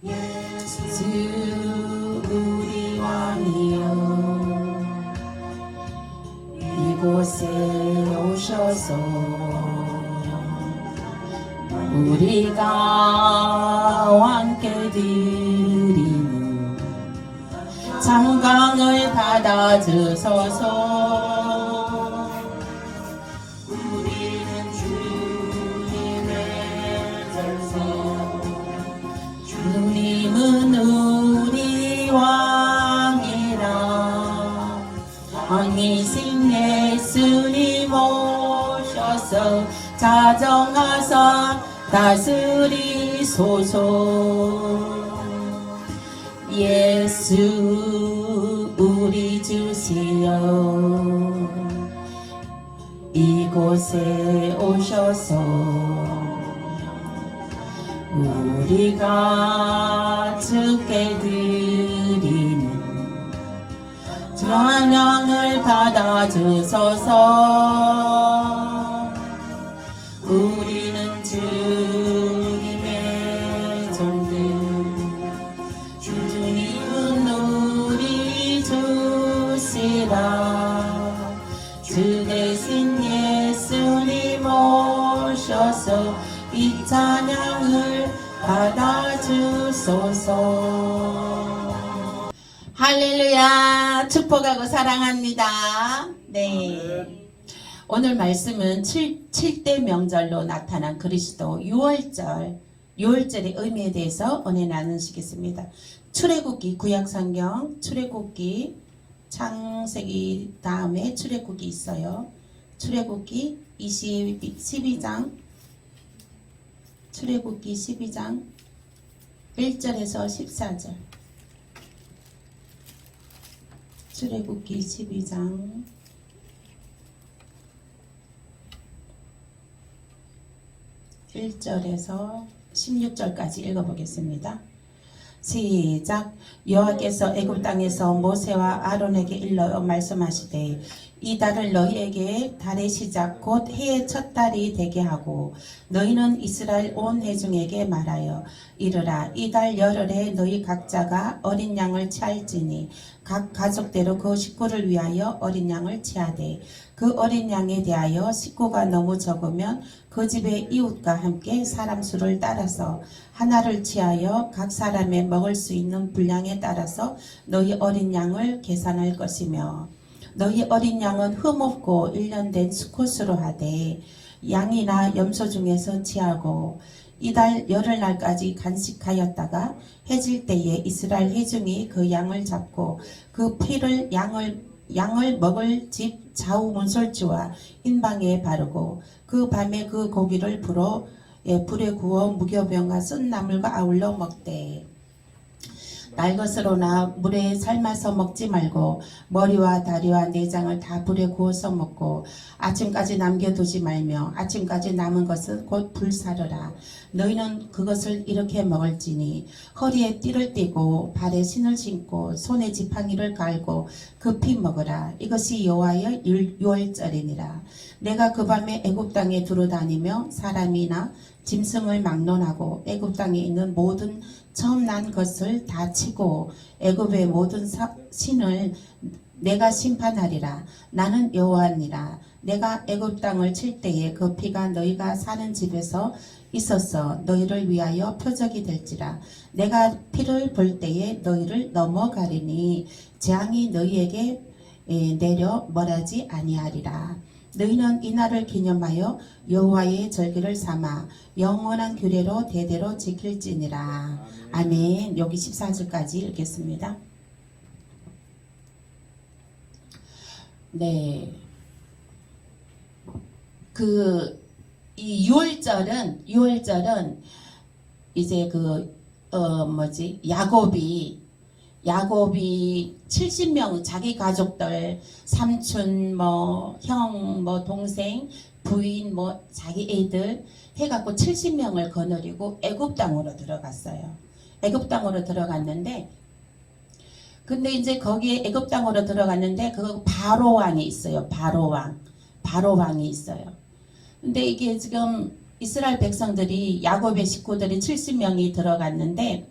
예수 우리 왕이여 이곳에 오셔서 우리가 왕께 드리는 장강을 받아주소서. 우리는 주님의 전서, 주님은 우리 왕이라. 왕이신 예수님 오셔서 자정하사 다스리소서. 예수 우리 주시여 이곳에 오셔서 우리가 주께 드리는 찬양을 받아주소서. 우리는 주님의 종들, 주님은 우리 주시라. 주 대신 예수님 오셔서 이 찬양을 받아주소서. 할렐루야. 축복하고 사랑합니다. 네. 오늘 말씀은 7대 명절로 나타난 그리스도 6월절의 의미에 대해서 은혜 나누시겠습니다. 출애굽기 구약성경 출애굽기 창세기 다음에 출애굽기 있어요. 출애굽기 12장 출애굽기 12장 1절에서 14절 출애굽기 12장 1절에서 16절까지 읽어보겠습니다. 시작. 여호와께서 애굽 땅에서 모세와 아론에게 일러 말씀하시되 이 달을 너희에게 달의 시작 곧 해의 첫 달이 되게 하고 너희는 이스라엘 온 회중에게 말하여 이르라. 이 달 열흘에 너희 각자가 어린 양을 취할지니 각 가족대로 그 식구를 위하여 어린 양을 취하되 그 어린 양에 대하여 식구가 너무 적으면 그 집의 이웃과 함께 사람 수를 따라서 하나를 취하여 각 사람의 먹을 수 있는 분량에 따라서 너희 어린 양을 계산할 것이며 너희 어린 양은 흠없고 1년 된 수컷으로 하되 양이나 염소 중에서 취하고 이달 열흘날까지 간식하였다가 해질 때에 이스라엘 회중이 그 양을 잡고 그 피를 양을 먹을 집 좌우 문설주와 흰방에 바르고 그 밤에 그 고기를 불에 구워 무교병과 쓴 나물과 아울러 먹되 날것으로나 물에 삶아서 먹지 말고 머리와 다리와 내장을 다 불에 구워서 먹고 아침까지 남겨두지 말며 아침까지 남은 것은 곧 불사르라. 너희는 그것을 이렇게 먹을지니 허리에 띠를 띠고 발에 신을 신고 손에 지팡이를 갈고 급히 먹으라. 이것이 여호와의 유월절이니라. 내가 그 밤에 애굽 땅에 두루다니며 사람이나 짐승을 막론하고 애굽 땅에 있는 모든 처음 난 것을 다 치고 애굽의 모든 신을 내가 심판하리라. 나는 여호와니라. 내가 애굽 땅을 칠 때에 그 피가 너희가 사는 집에서 있어서 너희를 위하여 표적이 될지라. 내가 피를 볼 때에 너희를 넘어가리니 재앙이 너희에게 내려 멀하지 아니하리라. 너희는 이날을 기념하여 여호와의 절기를 삼아 영원한 규례로 대대로 지킬지니라. 아멘. 여기 14절까지 읽겠습니다. 네. 이 6월절은 이제 야곱이 70명 자기 가족들 삼촌 형 동생 부인 자기 애들 해갖고 70명을 거느리고 애굽 땅으로 들어갔어요. 애굽 땅으로 들어갔는데 근데 이제 거기에 애굽 땅으로 들어갔는데 그 바로 왕이 있어요. 바로 왕이 있어요. 근데 이게 지금 이스라엘 백성들이 야곱의 식구들이 70명이 들어갔는데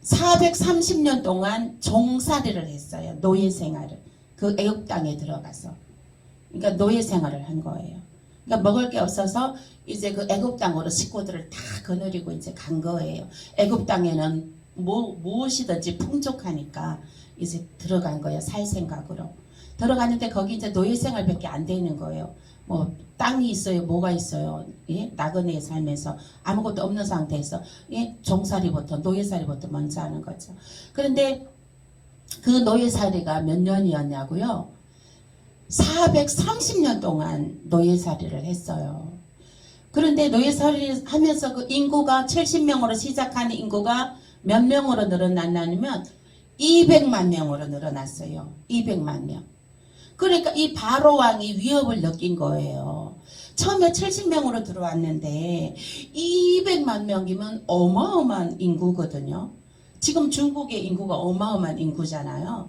430년 동안 종살이를 했어요. 노예 생활을. 그 애굽 땅에 들어가서. 그러니까 노예 생활을 한 거예요. 그러니까 먹을 게 없어서 이제 그 애굽 땅으로 식구들을 다 거느리고 이제 간 거예요. 애굽 땅에는 무엇이든지 풍족하니까 이제 들어간 거예요. 살 생각으로. 들어갔는데 거기 이제 노예 생활밖에 안 되는 거예요. 뭐 땅이 있어요, 뭐가 있어요. 예? 나그네의 삶에서 아무것도 없는 상태에서 예? 종살이부터 노예살이부터 먼저 하는 거죠. 그런데 그 노예살이가 몇 년이었냐고요? 430년 동안 노예살이를 했어요. 그런데 노예살이를 하면서 그 인구가 70명으로 시작하는 인구가 몇 명으로 늘어났냐면 200만 명으로 늘어났어요. 200만 명. 그러니까 이 바로 왕이 위협을 느낀 거예요. 처음에 70명으로 들어왔는데 200만 명이면 어마어마한 인구거든요. 지금 중국의 인구가 어마어마한 인구잖아요.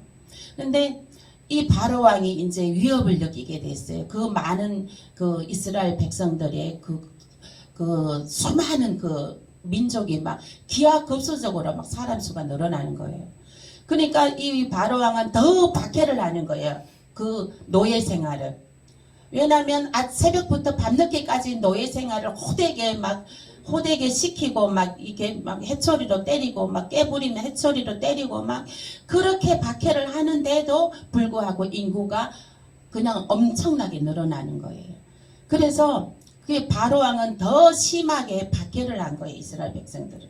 근데 이 바로 왕이 이제 위협을 느끼게 됐어요. 그 많은 그 이스라엘 백성들의 그 수많은 그 민족이 막 기하급수적으로 막 사람 수가 늘어나는 거예요. 그러니까 이 바로 왕은 더 박해를 하는 거예요. 그 노예 생활을. 왜냐하면 새벽부터 밤늦게까지 노예 생활을 호되게 시키고 막 이게 막 해초리로 때리고 막 깨부리면 해초리로 때리고 막 그렇게 박해를 하는데도 불구하고 인구가 그냥 엄청나게 늘어나는 거예요. 그래서 그 바로 왕은 더 심하게 박해를 한 거예요. 이스라엘 백성들을.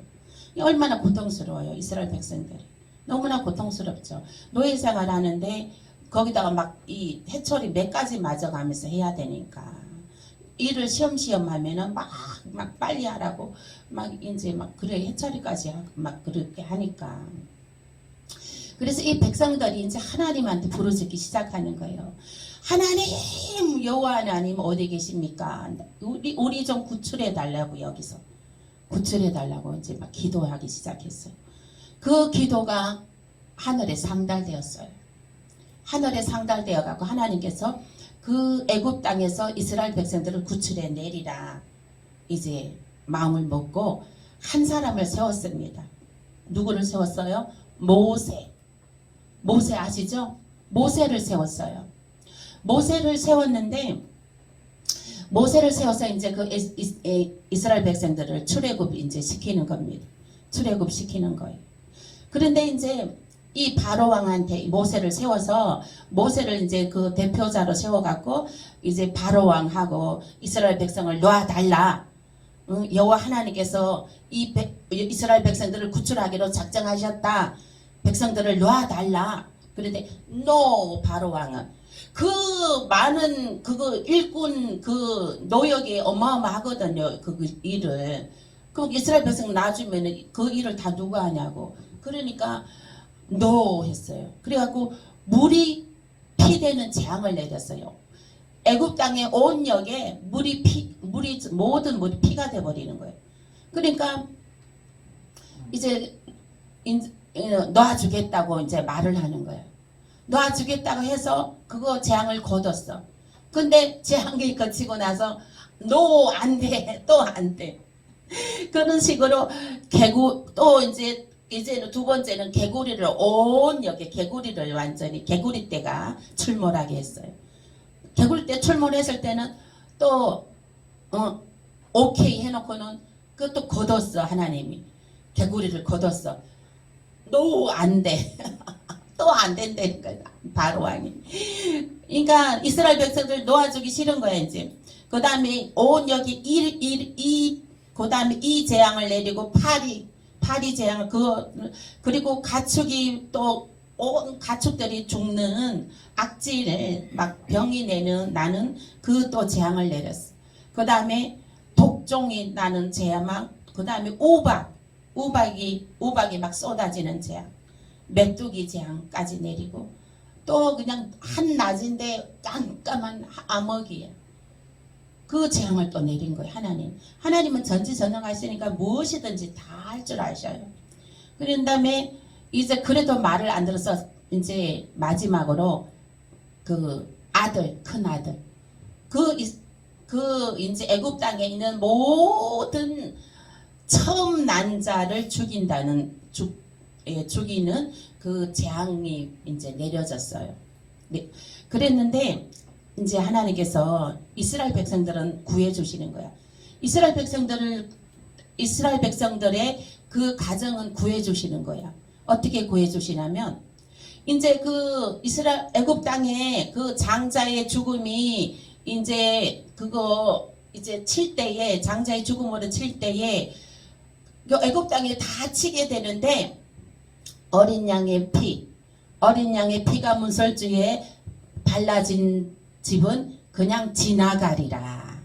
얼마나 고통스러워요. 이스라엘 백성들이. 너무나 고통스럽죠. 노예 생활 하는데 거기다가 막 이 해초리 몇 가지 맞아가면서 해야 되니까 일을 시험시험 하면은 막 빨리 하라고 막 이제 막 그래 해처리까지 막 그렇게 하니까 그래서 이 백성들이 이제 하나님한테 부르짖기 시작하는 거예요. 하나님 여호와 하나님 어디 계십니까? 우리 좀 구출해 달라고 여기서 구출해 달라고 이제 막 기도하기 시작했어요. 그 기도가 하늘에 상달되었어요. 하늘에 상달되어 갖고 하나님께서 그 애굽 땅에서 이스라엘 백성들을 구출해 내리라 이제 마음을 먹고 한 사람을 세웠습니다. 누구를 세웠어요? 모세 아시죠? 모세를 세웠어요. 모세를 세웠는데 모세를 세워서 이제 그 이스라엘 백성들을 출애굽 이제 시키는 겁니다. 출애굽 시키는 거예요. 그런데 이제 이 바로 왕한테 모세를 세워서 모세를 이제 그 대표자로 세워갖고 이제 바로 왕하고 이스라엘 백성을 놔달라. 여호와 하나님께서 이스라엘 백성들을 구출하기로 작정하셨다. 백성들을 놔달라. 그런데 바로 왕은 그 많은 그거 일꾼 그 노역이 어마어마하거든요. 그 일을. 그럼 이스라엘 백성 놔주면은 그 일을 다 누가 하냐고. 그러니까 했어요. 그래갖고 물이 피되는 재앙을 내렸어요. 애굽 땅의 온 역에 모든 물이 피가 돼버리는 거예요. 그러니까 이제 놔주겠다고 이제 말을 하는 거예요. 놔주겠다고 해서 그거 재앙을 거뒀어. 근데 재앙이 거치고 나서 안 돼, 또 안 돼. 그런 식으로 또 이제는 두 번째는 개구리를 온 역에 개구리를 완전히 개구리 떼가 출몰하게 했어요. 개구리 떼 출몰했을 때는 또 오케이 해놓고는 그것도 거뒀어. 하나님이 개구리를 거뒀어. 안 돼. 또 안 된다니까 바로 왕이. 그러니까 이스라엘 백성들 놓아주기 싫은 거야 이제. 그 다음에 온 역이 그 다음에 이 재앙을 내리고 파리 재앙을 그리고 가축이 또 온 가축들이 죽는 악질을 막 병이 나는 그 또 재앙을 내렸어. 그 다음에 독종이 나는 재앙, 그 다음에 우박이 막 쏟아지는 재앙, 메뚜기 재앙까지 내리고 또 그냥 한낮인데 깜깜한 암흑이에요. 그 재앙을 또 내린 거예요. 하나님은 전지전능하시니까 무엇이든지 다 할 줄 아셔요. 그런 다음에 이제 그래도 말을 안 들어서 이제 마지막으로 그 큰 아들 이제 애굽 땅에 있는 모든 처음 난 자를 죽인다는 죽이는 그 재앙이 이제 내려졌어요. 네. 그랬는데 이제 하나님께서 이스라엘 백성들은 구해 주시는 거야. 이스라엘 백성들의 그 가정은 구해 주시는 거야. 어떻게 구해 주시냐면 이제 그 이스라엘 애굽 땅에 그 장자의 죽음이 이제 그거 이제 칠 때에 장자의 죽음으로 칠 때에 그 애굽 땅에 다 치게 되는데 어린 양의 피가 문설주에 발라진 집은 그냥 지나가리라.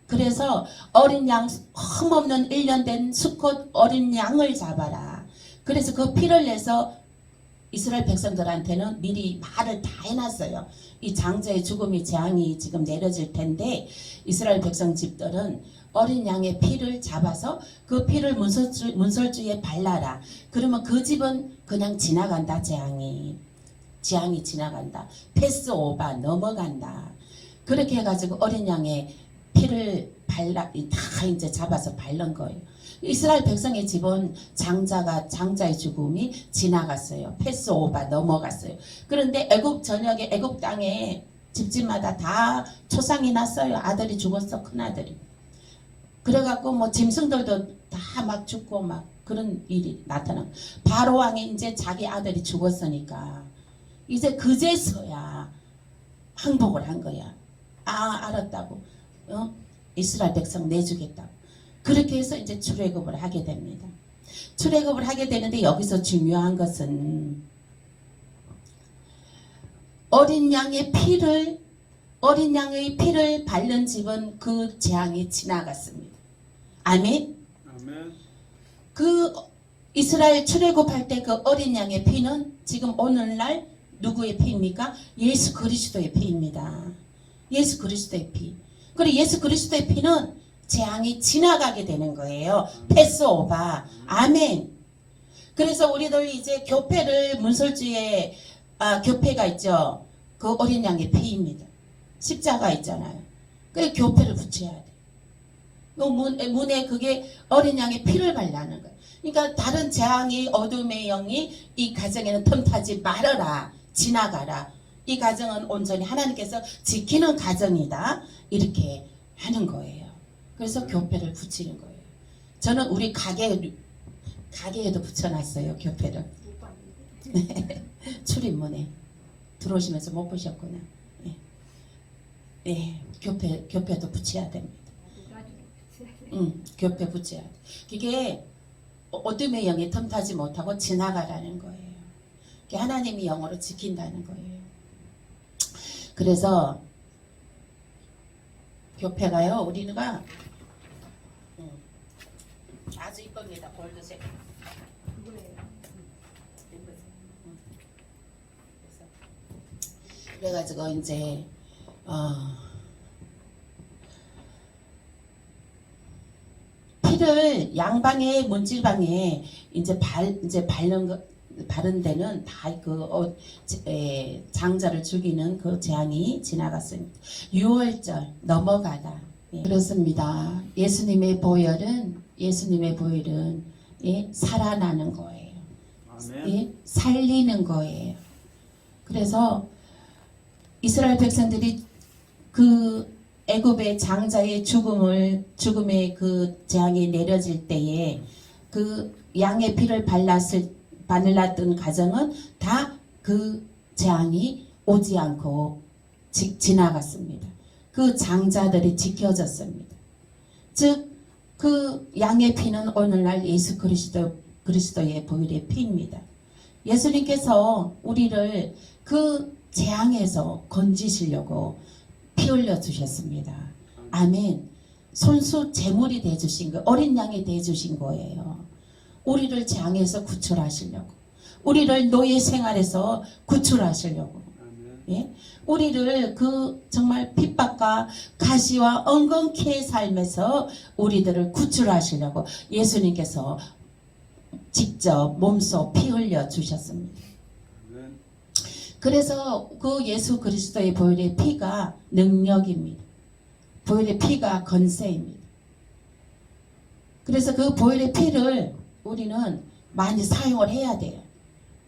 그래서 어린 양 흠없는 1년 된 수컷 어린 양을 잡아라. 그래서 그 피를 내서 이스라엘 백성들한테는 미리 말을 다 해놨어요. 이 장자의 죽음이 재앙이 지금 내려질 텐데 이스라엘 백성 집들은 어린 양의 피를 잡아서 그 피를 문설주에 발라라. 그러면 그 집은 그냥 지나간다. 재앙이 지나간다. 패스오바 넘어간다. 그렇게 해가지고 어린 양의 피를 다 이제 잡아서 바른 거예요. 이스라엘 백성의 집은 장자의 죽음이 지나갔어요. 패스오바 넘어갔어요. 그런데 애굽 전역에 애굽 땅에 집집마다 다 초상이 났어요. 아들이 죽었어. 큰아들이. 그래갖고 뭐 짐승들도 다 막 죽고 막 그런 일이 나타나고 바로 왕이 이제 자기 아들이 죽었으니까 이제 그제서야 항복을 한 거야. 알았다고. 이스라엘 백성 내주겠다고. 그렇게 해서 이제 출애굽을 하게 됩니다. 출애굽을 하게 되는데 여기서 중요한 것은 어린 양의 피를 바른 집은 그 재앙이 지나갔습니다. 아멘. 그 이스라엘 출애굽할 때 그 어린 양의 피는 지금 오늘날 누구의 피입니까? 예수 그리스도의 피입니다. 예수 그리스도의 피. 그리고 예수 그리스도의 피는 재앙이 지나가게 되는 거예요. 패스오바. 아멘. 그래서 우리들 이제 교패를 문설주에 교패가 있죠. 그 어린 양의 피입니다. 십자가 있잖아요. 그 교패를 붙여야 돼. 문에 그게 어린 양의 피를 발라는 거예요. 그러니까 다른 재앙이 어둠의 영이 이 가정에는 틈타지 말아라. 지나가라. 이 가정은 온전히 하나님께서 지키는 가정이다. 이렇게 하는 거예요. 그래서 교패를 붙이는 거예요. 저는 우리 가게에도 붙여놨어요. 교패를. 출입문에 들어오시면서 못 보셨구나. 네, 교패도 붙여야 됩니다. 교패 붙여야 돼. 그게 어둠의 영에 틈타지 못하고 지나가라는 거예요. 그게 하나님이 영으로 지킨다는 거예요. 그래서 교패가요, 우리가 아주 이쁩니다. 골드색. 그래가지고 이제 피를 양방에 문지방에 이제 바른 데는 다 장자를 죽이는 그 재앙이 지나갔습니다. 6월절 넘어가다. 그렇습니다. 예수님의 보혈은 살아나는 거예요. 살리는 거예요. 그래서 이스라엘 백성들이 그 애굽의 장자의 죽음의 그 재앙이 내려질 때에 그 양의 피를 발랐던 가정은 다 그 재앙이 오지 않고 지나갔습니다. 그 장자들이 지켜졌습니다. 즉 그 양의 피는 오늘날 예수 그리스도의 보혈의 피입니다. 예수님께서 우리를 그 재앙에서 건지시려고 피 흘려 주셨습니다. 아멘. 손수 제물이 되어주신 거, 어린 양이 되어주신 거예요. 우리를 재앙에서 구출하시려고, 우리를 노예 생활에서 구출하시려고, 예? 우리를 그 정말 핍박과 가시와 엉겅퀴의 삶에서 우리들을 구출하시려고 예수님께서 직접 몸소 피 흘려 주셨습니다. 그래서 그 예수 그리스도의 보혈의 피가 능력입니다. 보혈의 피가 건세입니다. 그래서 그 보혈의 피를 우리는 많이 사용을 해야 돼요.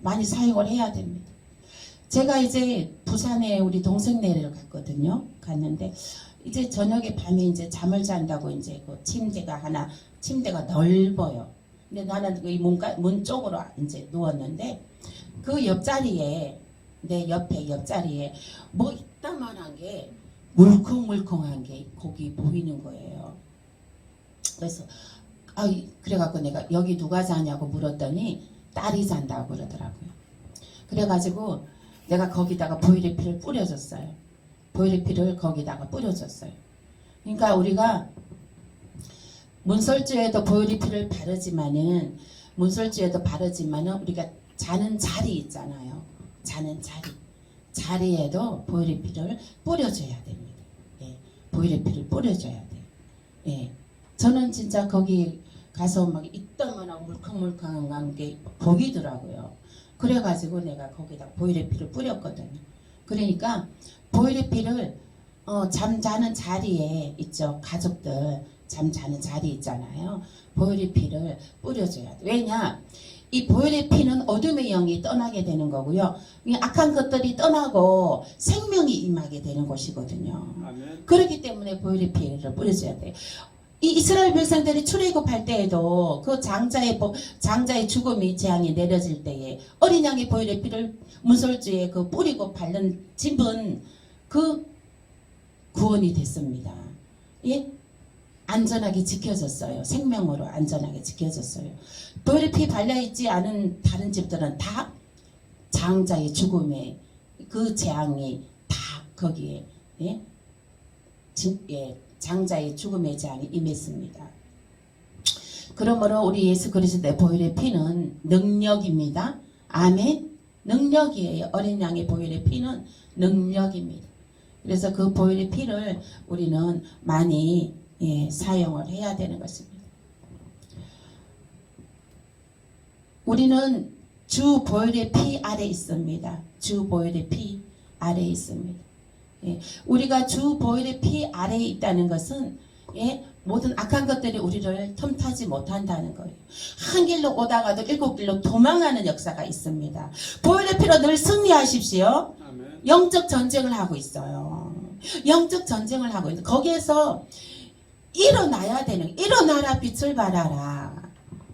많이 사용을 해야 됩니다. 제가 이제 부산에 우리 동생네를 갔거든요. 갔는데 이제 저녁에 밤에 이제 잠을 잔다고 이제 그 침대가 넓어요. 근데 나는 그 문 쪽으로 이제 누웠는데 그 옆자리에 내 옆자리에 뭐 이따만한 게 물컹물컹한 게 거기 보이는 거예요. 그래서 그래갖고 내가 여기 누가 자냐고 물었더니 딸이 잔다고 그러더라고요. 그래가지고 내가 거기다가 보일리피를 뿌려줬어요. 보일리피를 거기다가 뿌려줬어요. 그러니까 우리가 문설주에도 보일리피를 바르지만은 우리가 자는 자리 있잖아요. 자는 자리에도 보일리피를 뿌려줘야 됩니다. 예, 보일리피를 뿌려줘야 돼요. 예, 저는 진짜 거기 가서 막 이따만한 물컹물컹한 게 보이더라고요. 그래가지고 내가 거기다 보일리피를 뿌렸거든요. 그러니까 보일리피를 잠자는 자리에 있죠. 가족들 잠자는 자리 있잖아요. 보일리피를 뿌려줘야 돼. 왜냐? 이 보일리피는 어둠의 영이 떠나게 되는 거고요. 악한 것들이 떠나고 생명이 임하게 되는 곳이거든요. 아멘. 그렇기 때문에 보일리피를 뿌려줘야 돼요. 이 이스라엘 백성들이 출애굽할 때에도 그 장자의 죽음이 재앙이 내려질 때에 어린 양의 보일리피를 문설주에 그 뿌리고 바른 집은 그 구원이 됐습니다. 예? 안전하게 지켜졌어요. 생명으로 안전하게 지켜졌어요. 보일리피 발려있지 않은 다른 집들은 다 장자의 죽음에 그 재앙이 다 거기에 예? 장자의 죽음의 재앙이 임했습니다. 그러므로 우리 예수 그리스도의 보일리피는 능력입니다. 아멘. 능력이에요. 어린 양의 보일리피는 능력입니다. 그래서 그 보일리피를 우리는 많이 사용을 해야 되는 것입니다. 우리는 주 보일리피 아래 있습니다. 주 보일리피 아래 있습니다. 우리가 주 보일리피 아래에 있다는 것은 모든 악한 것들이 우리를 틈타지 못한다는 거예요. 한 길로 오다가도 7길로 도망하는 역사가 있습니다. 보일리피로 늘 승리하십시오. 아멘. 영적 전쟁을 하고 있어요. 영적 전쟁을 하고 있어요. 거기에서 일어나야 되는, 일어나라 빛을 발하라.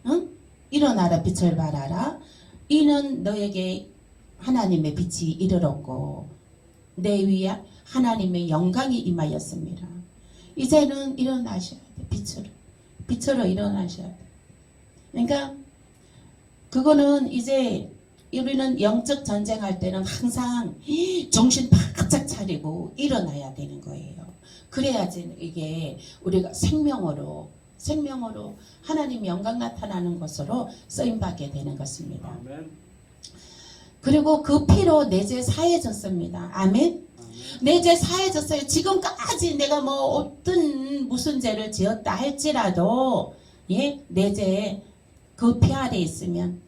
응? 일어나라 빛을 발하라. 이는 너에게 하나님의 빛이 이르렀고 내 위에 하나님의 영광이 임하였습니다. 이제는 일어나셔야 돼. 빛으로 일어나셔야 돼. 그러니까 그거는 이제 우리는 영적 전쟁할 때는 항상 정신 바짝 차리고 일어나야 되는 거예요. 그래야지 이게 우리가 생명으로 하나님의 영광 나타나는 것으로 쓰임받게 되는 것입니다. 아멘. 그리고 그 피로 내 죄 사해졌습니다. 아멘. 내 죄 사해졌어요. 지금까지 내가 뭐 어떤 무슨 죄를 지었다 할지라도 내 죄 그 피 아래 있으면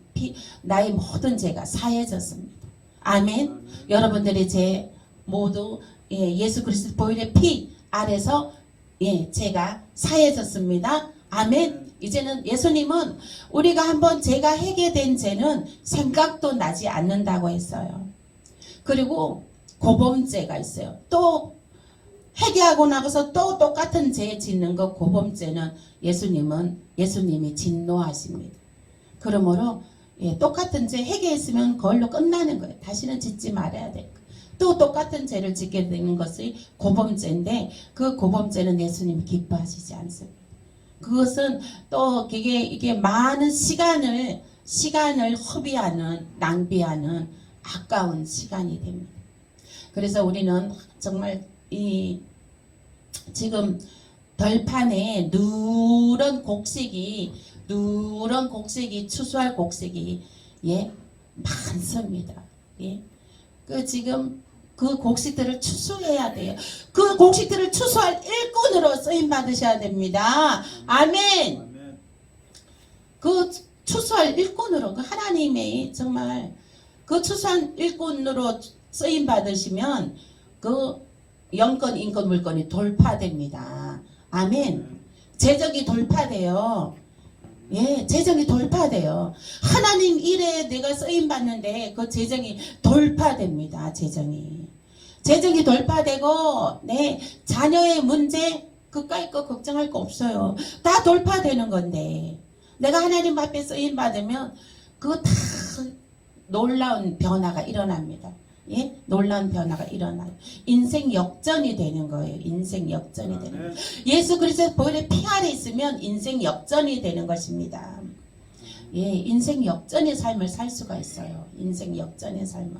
나의 모든 죄가 사해졌습니다. 아멘. 여러분들의 죄 모두 예수 그리스도 보혈의 피 아래서 죄가 사해졌습니다. 아멘. 이제는 예수님은 우리가 한번 죄가 해결된 죄는 생각도 나지 않는다고 했어요. 그리고 고범죄가 있어요. 또 회개하고 나서 또 똑같은 죄 짓는 거 고범죄는 예수님이 진노하십니다. 그러므로 똑같은 죄 회개했으면 그걸로 끝나는 거예요. 다시는 짓지 말아야 돼요. 또 똑같은 죄를 짓게 되는 것이 고범죄인데 그 고범죄는 예수님이 기뻐하시지 않습니다. 그것은 또 이게 많은 시간을 허비하는 낭비하는 아까운 시간이 됩니다. 그래서 우리는 정말 지금 덜판에 누런 곡식이 추수할 곡식이 많습니다. 지금 그 곡식들을 추수해야 돼요. 그 곡식들을 추수할 일꾼으로 쓰임 받으셔야 됩니다. 아멘. 그 추수할 일꾼으로 그 하나님의 정말 그 추수한 일꾼으로 쓰임 받으시면 그 영권, 인권, 물권이 돌파됩니다. 아멘. 재적이 돌파돼요. 예, 재정이 돌파돼요. 하나님 일에 내가 쓰임 받는데 그 재정이 돌파됩니다. 재정이 돌파되고 네 자녀의 문제 그까이 거 걱정할 거 없어요. 다 돌파되는 건데 내가 하나님 앞에 쓰임 받으면 그거 다 놀라운 변화가 일어납니다. 예? 놀라운 변화가 일어나요. 인생 역전이 되는 거예요. 인생 역전이 되는 거예요. 예수 그리스도 보혈의 피 아래 있으면 인생 역전이 되는 것입니다. 예, 인생 역전의 삶을 살 수가 있어요. 인생 역전의 삶을.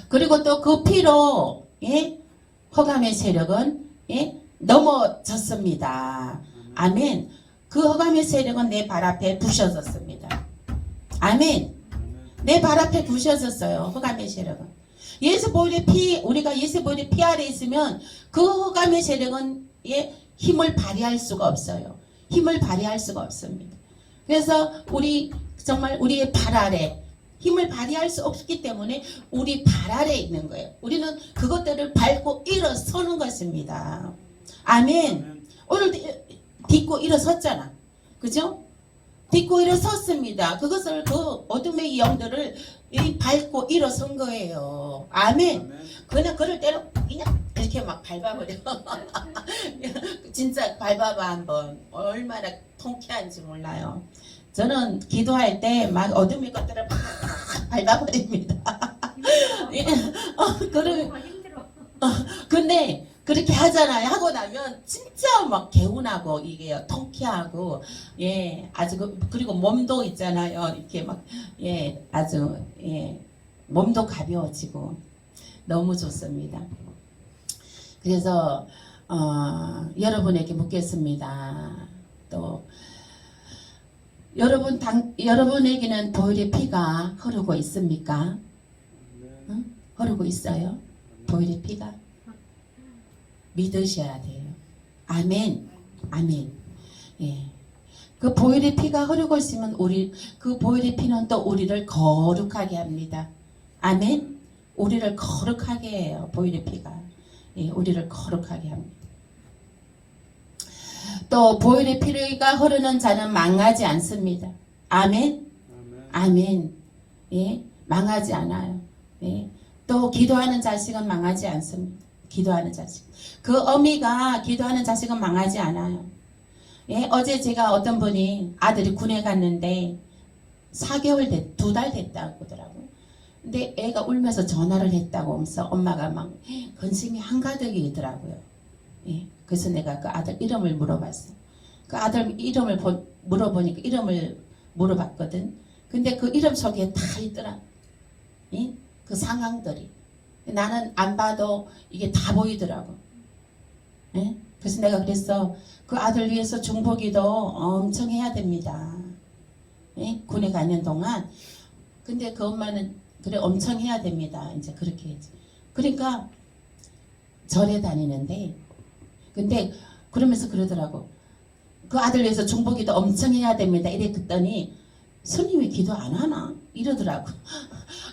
그리고 또 그 피로 예? 흑암의 세력은 예? 넘어졌습니다. 아멘. 그 흑암의 세력은 내 발 앞에 부셔졌습니다. 아멘. 내 발 앞에 부셔졌어요. 흑암의 세력은. 예수 보혈의 피, 우리가 예수 보혈의 피 아래 있으면 그 흑암의 세력은 예, 힘을 발휘할 수가 없어요. 힘을 발휘할 수가 없습니다. 그래서 우리 정말 우리의 발 아래 힘을 발휘할 수 없기 때문에 우리 발 아래 있는 거예요. 우리는 그것들을 밟고 일어서는 것입니다. 아멘. 오늘 딛고 일어섰잖아. 그죠? 딛고 일어섰습니다. 그것을 그 어둠의 영들을 밟고 일어선 거예요. 아멘. 그냥 그럴 때는 그냥 이렇게 막 밟아버려. 진짜 밟아봐 한번. 얼마나 통쾌한지 몰라요. 저는 기도할 때 막 어둠의 것들을 막 밟아버립니다. 근데 그렇게 하잖아요. 하고 나면 진짜 막 개운하고 이게 통쾌하고 예 아주 그리고 몸도 있잖아요. 이렇게 막 예 아주 예 몸도 가벼워지고 너무 좋습니다. 그래서 여러분에게 묻겠습니다. 또 여러분에게는 보혈의 피가 흐르고 있습니까? 응? 흐르고 있어요. 보혈의 피가 믿으셔야 돼요. 아멘. 아멘. 예. 그 보혈의 피가 흐르고 있으면 그 보혈의 피는 또 우리를 거룩하게 합니다. 아멘. 우리를 거룩하게 해요. 보혈의 피가. 예, 우리를 거룩하게 합니다. 또 보혈의 피가 흐르는 자는 망하지 않습니다. 아멘. 아멘. 예, 망하지 않아요. 예. 또 기도하는 자식은 망하지 않습니다. 기도하는 자식. 그 어미가 기도하는 자식은 망하지 않아요. 예, 어제 제가 어떤 분이 아들이 군에 갔는데 4개월 2달 됐다고 하더라고요. 근데 애가 울면서 전화를 했다고 하면서 엄마가 막 근심이 한가득이더라고요. 예, 그래서 내가 그 아들 이름을 물어봤어. 그 아들 이름을 물어보니까 이름을 물어봤거든. 근데 그 이름 속에 다 있더라. 예? 그 상황들이. 나는 안 봐도 이게 다 보이더라고. 예? 그래서 내가 그랬어. 그 아들 위해서 중보기도 엄청 해야 됩니다. 예? 군에 가는 동안. 근데 그 엄마는 그래 엄청 해야 됩니다. 이제 그렇게 했지. 그러니까 절에 다니는데 근데 그러면서 그러더라고. 그 아들 위해서 중보기도 엄청 해야 됩니다. 이랬더니 스님이 기도 안 하나? 이러더라고.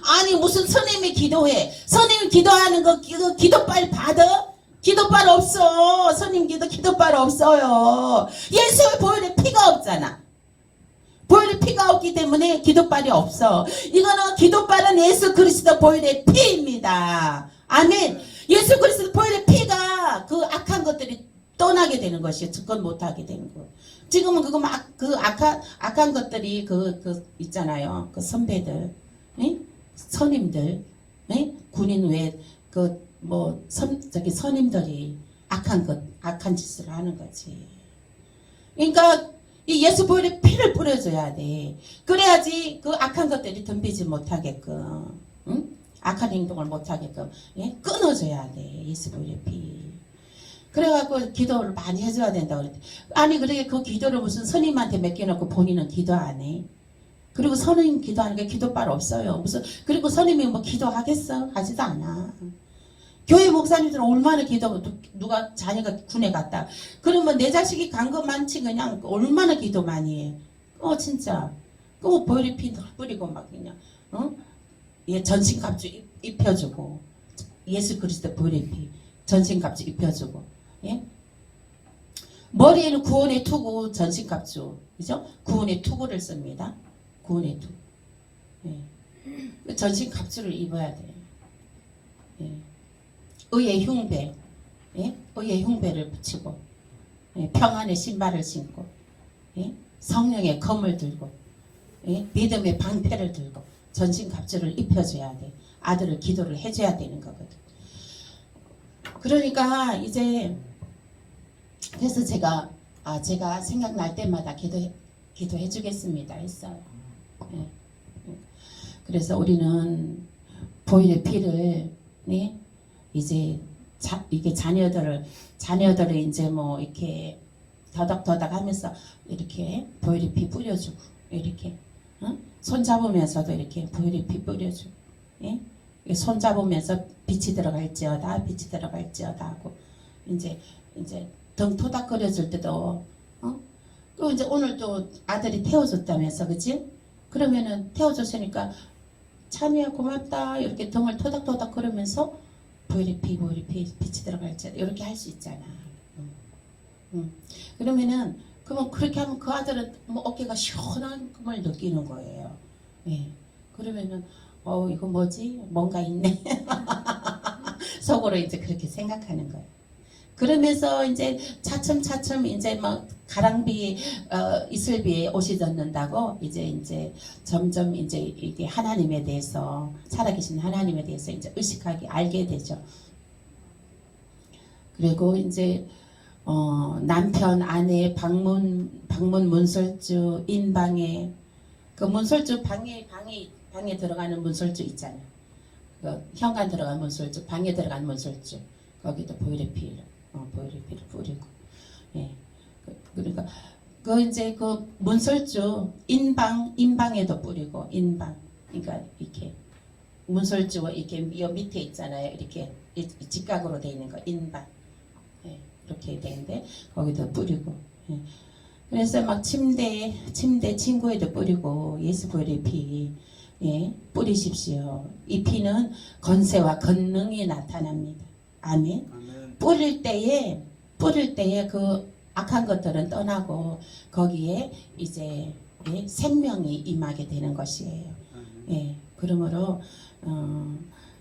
아니 무슨 스님이 기도해. 스님이 기도하는 거 기도빨 받아? 기도빨 없어. 스님 기도빨 없어요. 예수의 보혈의 피가 없잖아. 보혈의 피가 없기 때문에 기도빨이 없어. 이거는 기도빨은 예수 그리스도 보혈의 피입니다. 아멘. 예수 그리스도 보혈의 피가 그 악한 것들이 떠나게 되는 것이에요. 접근 못하게 되는 거. 지금은 그거 막 그 악한 것들이 그 있잖아요. 그 선배들, 에? 선임들, 에? 군인 외에 저기 선임들이 악한 짓을 하는 거지. 그러니까 이 예수 보혈의 피를 뿌려줘야 돼. 그래야지 그 악한 것들이 덤비지 못하게끔, 응? 악한 행동을 못하게끔 예? 끊어줘야 돼. 예수 보혈의 피. 그래갖고 기도를 많이 해줘야 된다고 그랬대. 아니 그래 그 기도를 무슨 스님한테 맡겨놓고 본인은 기도 안 해. 그리고 스님 기도하는 게 기도빨 없어요. 무슨 그리고 스님이 뭐 기도하겠어? 하지도 않아. 교회 목사님들은 얼마나 누가 자녀가 군에 갔다. 그러면 내 자식이 간 것만치 그냥 얼마나 기도 많이 해. 진짜. 그 보혈의 피 뿌리고 막 그냥 예, 전신갑주 입혀주고 예수 그리스도 보혈의 피 전신갑주 입혀주고 예? 머리에는 구원의 투구 전신갑주, 그죠? 구원의 투구를 씁니다. 구원의 투구. 예. 전신갑주를 입어야 돼요. 예. 의의 흉배, 예? 의의 흉배를 붙이고, 예? 평안의 신발을 신고, 예? 성령의 검을 들고, 예? 믿음의 방패를 들고, 전신갑주를 입혀줘야 돼. 아들을 기도를 해줘야 되는 거거든. 그러니까 이제 그래서 제가 생각날 때마다 기도해 주겠습니다 했어요. 예. 그래서 우리는 보혈의 피를, 네? 이제 이게 자녀들을 이제 뭐 이렇게 더덕더덕 하면서 이렇게 보혈의 피 뿌려주고, 이렇게 손 잡으면서도 이렇게 보혈의 피 뿌려주고, 예? 손 잡으면서 빛이 들어갈지어다, 빛이 들어갈지어다 하고, 이제 등 토닥거려줄 때도, 또 이제 오늘 또 아들이 태워줬다면서, 그치? 그러면은 태워줬으니까 찬이야 고맙다 이렇게 등을 토닥토닥 거리면서 보혈의 피 빛이 들어갈지 이렇게 할 수 있잖아. 그러면은 그렇게 하면 그 아들은 뭐 어깨가 시원한 걸 느끼는 거예요. 예. 그러면은 이거 뭐지? 뭔가 있네. 속으로 이제 그렇게 생각하는 거예요. 그러면서 이제 차츰 이제 막 가랑비 이슬비에 옷이 젖는다고 이제 점점 이제 이게 하나님에 대해서 살아계신 하나님에 대해서 이제 의식하게 알게 되죠. 그리고 이제 남편 아내 방문 문설주 인방에 그 문설주 방에 들어가는 문설주 있잖아요. 그 현관 들어간 문설주 방에 들어간 문설주 거기도 보혈의 피를 뿌리고, 예. 그러니까, 이제 그 문설주, 인방에도 뿌리고, 인방. 그러니까, 이렇게, 문설주가 이렇게, 여 밑에 있잖아요. 이렇게, 직각으로 되어 있는 거, 인방. 예. 이렇게 되는데, 거기도 뿌리고, 예. 그래서 막 침대 친구에도 뿌리고, 예수 보혈의 피, 예. 뿌리십시오. 이 피는 건세와 권능이 나타납니다. 아멘. 뿌릴 때에 그 악한 것들은 떠나고 거기에 이제 생명이 임하게 되는 것이에요. 예, 그러므로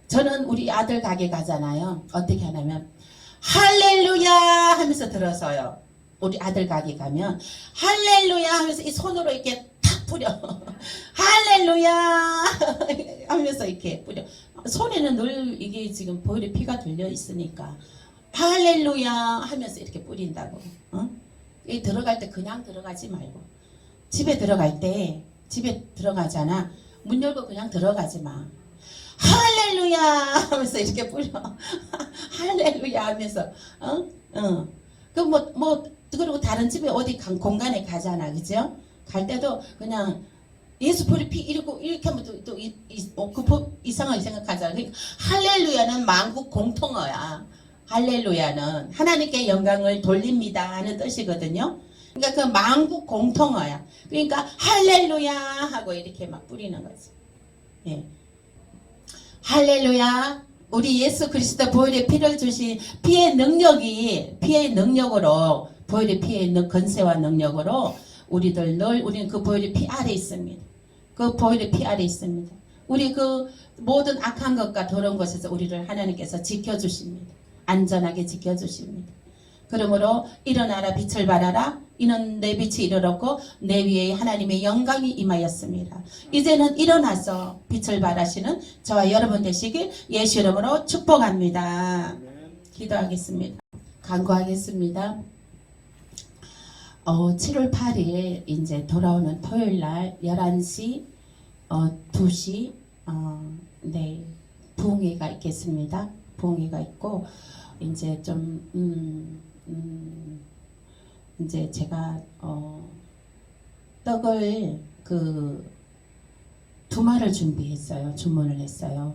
저는 우리 아들 가게 가잖아요. 어떻게 하냐면 할렐루야 하면서 들어서요. 우리 아들 가게 가면 할렐루야 하면서 이 손으로 이렇게 탁 뿌려. 할렐루야 하면서 이렇게 뿌려. 손에는 늘 이게 지금 보혈의 피가 들려 있으니까 할렐루야 하면서 이렇게 뿌린다고. 들어갈 때 그냥 들어가지 말고 집에 들어가잖아. 문 열고 그냥 들어가지 마. 할렐루야 하면서 이렇게 뿌려. 할렐루야 하면서 그리고 다른 집에 어디 공간에 가잖아, 그죠? 갈 때도 그냥 예수 보혈의 피 이렇게 하면 또 이상하게 생각하잖아. 그러니까 할렐루야는 만국 공통어야. 할렐루야는 하나님께 영광을 돌립니다 하는 뜻이거든요. 그러니까 그 만국 공통어야. 그러니까 할렐루야 하고 이렇게 막 뿌리는 거지. 예. 할렐루야. 우리 예수 그리스도 보혈의 피를 주신 피의 능력으로 보혈의 피의 건세와 능력으로 우리는 그 보혈의 피 아래 있습니다. 그 보혈의 피 아래 있습니다. 우리 그 모든 악한 것과 더러운 것에서 우리를 하나님께서 지켜주십니다. 안전하게 지켜주십니다. 그러므로 일어나라 빛을 발하라. 이는 내 빛이 이르렀고 내 위에 하나님의 영광이 임하였습니다. 이제는 일어나서 빛을 발하시는 저와 여러분 되시길 예수 이름으로 축복합니다. 기도하겠습니다. 간구하겠습니다. 7월 8일 이제 돌아오는 토요일날 11시 2시 네 부흥회가 있겠습니다. 부흥회가 있고 이제 좀 이제 제가 떡을 그 2마를 준비했어요. 주문을 했어요.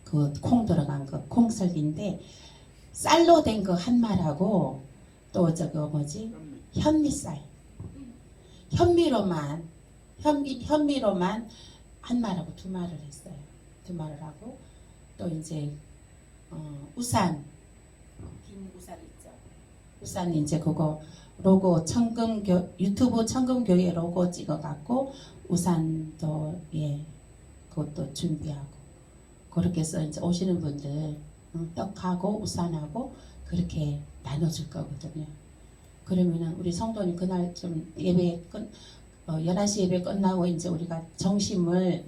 그 콩 들어간 거 콩설기인데 쌀로 된 거 1마하고 또 저거 뭐지 현미쌀 현미로만 1마하고 2마를 했어요. 2마를 하고 또 이제 우산 긴 우산 있죠. 우산 이제 그거 로고 유튜브 청금교회 로고 찍어갖고 우산도 그것도 준비하고 그렇게 해서 이제 오시는 분들 떡하고 우산하고 그렇게 나눠줄 거거든요. 그러면은 우리 성도님 그날 좀 예배 11시 예배 끝나고 이제 우리가 점심을